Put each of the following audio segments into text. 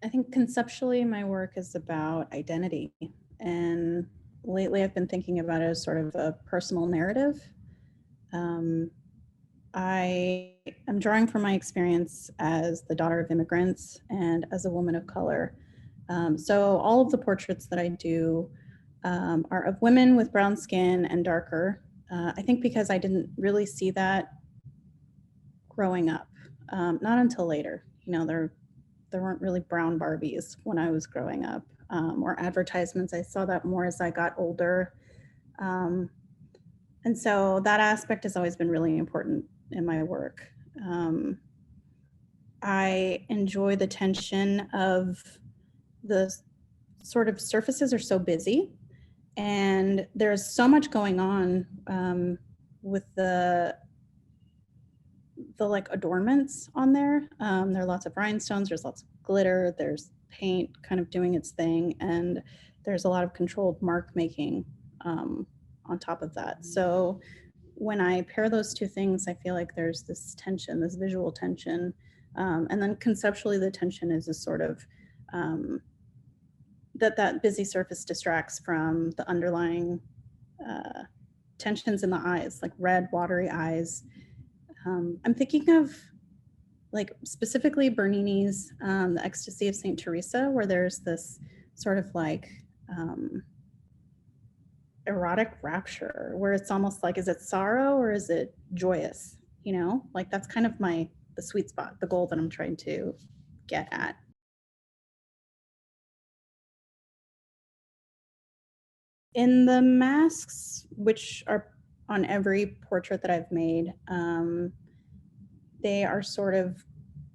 I think conceptually my work is about identity. And lately I've been thinking about it as sort of a personal narrative. Um, I am drawing from my experience as the daughter of immigrants and as a woman of color. So all of the portraits that I do are of women with brown skin and darker. I think because I didn't really see that growing up, not until later. You know, there weren't really brown Barbies when I was growing up, or advertisements. I saw that more as I got older. Um, and so that aspect has always been really important in my work. Um, I enjoy the tension of the sort of surfaces are so busy and there's so much going on with the like adornments on there. There are lots of rhinestones, there's lots of glitter, there's paint kind of doing its thing, and there's a lot of controlled mark making on top of that. So when I pair those two things, I feel like there's this tension, this visual tension. And then conceptually, the tension is a sort of um, that busy surface distracts from the underlying uh, tensions in the eyes, like red, watery eyes. I'm thinking of like specifically Bernini's The Ecstasy of St. Teresa, where there's this sort of like erotic rapture, where it's almost like, is it sorrow or is it joyous? You know, like that's kind of the sweet spot, the goal that I'm trying to get at. In the masks, which are on every portrait that I've made, they are sort of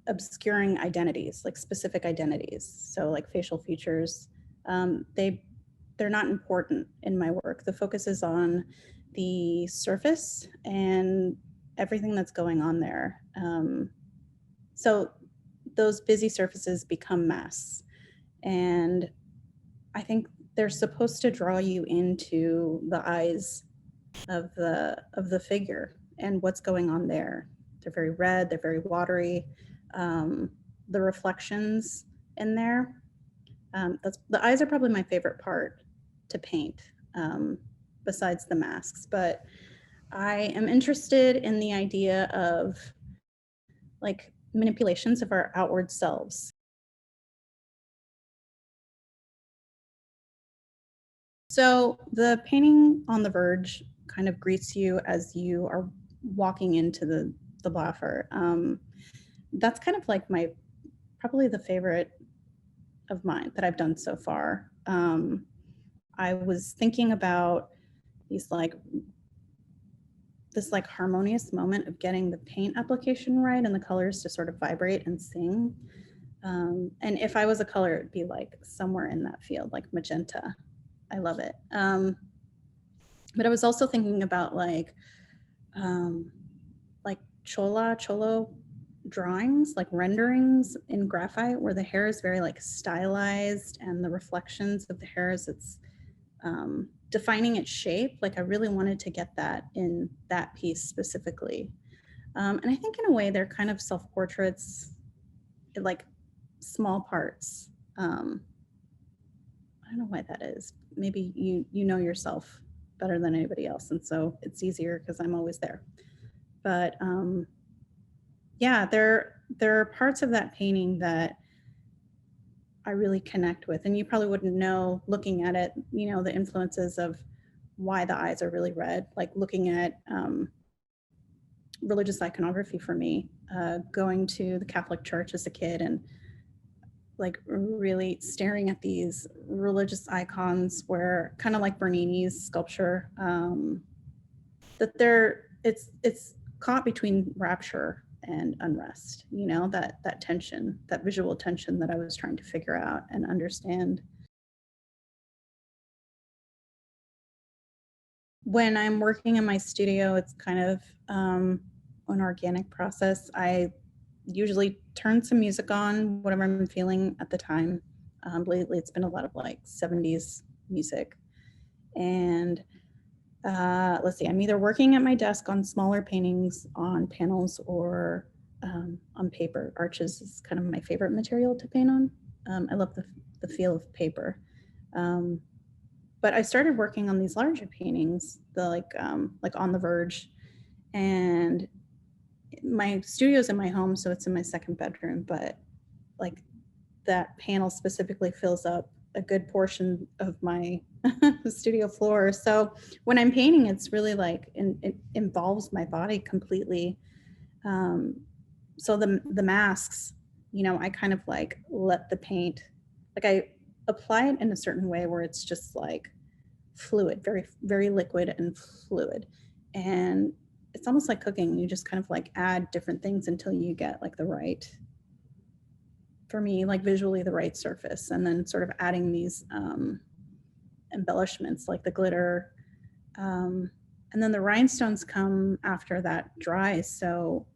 obscuring identities, like specific identities. So like facial features, they're not important in my work. The focus is on the surface and everything that's going on there. So those busy surfaces become masks, and I think they're supposed to draw you into the eyes of the figure and what's going on there. They're very red, they're very watery. Um, the reflections in there. That's the eyes are probably my favorite part to paint, besides the masks. But I am interested in the idea of like manipulations of our outward selves. So the painting on the verge kind of greets you as you are walking into the Blaffer. That's kind of like my probably the favorite of mine that I've done so far. I was thinking about these like this like harmonious moment of getting the paint application right and the colors to sort of vibrate and sing. And if I was a color, it'd be like somewhere in that field, like magenta. I love it. But I was also thinking about um, like cholo drawings, like renderings in graphite, where the hair is very like stylized and the reflections of the hair as it's defining its shape. Like I really wanted to get that in that piece specifically. And I think in a way they're kind of self-portraits, like small parts. I don't know why that is. Maybe you know yourself better than anybody else, and so it's easier because I'm always there. But yeah, there are parts of that painting that I really connect with, and you probably wouldn't know looking at it. You know, the influences of why the eyes are really red. Like looking at religious iconography for me, going to the Catholic Church as a kid and like really staring at these religious icons where kind of like Bernini's sculpture, that it's caught between rapture and unrest, you know, that tension, that visual tension that I was trying to figure out and understand. When I'm working in my studio, it's kind of an organic process. I usually turn some music on, whatever I'm feeling at the time. Lately, it's been a lot of like 70s music. And let's see, I'm either working at my desk on smaller paintings on panels or on paper. Arches is kind of my favorite material to paint on. I love the feel of paper. Um, but I started working on these larger paintings, the like On the Verge, and my studio's in my home, so it's in my second bedroom, but like that panel specifically fills up a good portion of my studio floor. So when I'm painting, it's really like it involves my body completely. Um, so the masks, you know, I kind of like let the paint, like I apply it in a certain way where it's just like fluid, very liquid and fluid, and it's almost like cooking. You just kind of like add different things until you get like the right, for me, like visually the right surface, and then sort of adding these embellishments like the glitter. Um, and then the rhinestones come after that dries. So,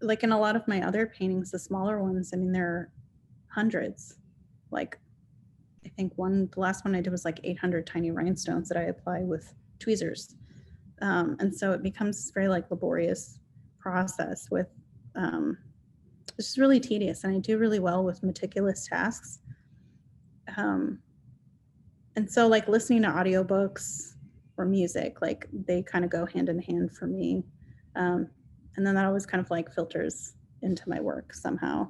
like in a lot of my other paintings, the smaller ones, I mean, there are hundreds. Like, I think the last one I did was like 800 tiny rhinestones that I apply with tweezers. And so it becomes very like laborious process with it's just really tedious, and I do really well with meticulous tasks. Um, and so like listening to audiobooks or music, like they kind of go hand in hand for me. And then that always kind of like filters into my work somehow.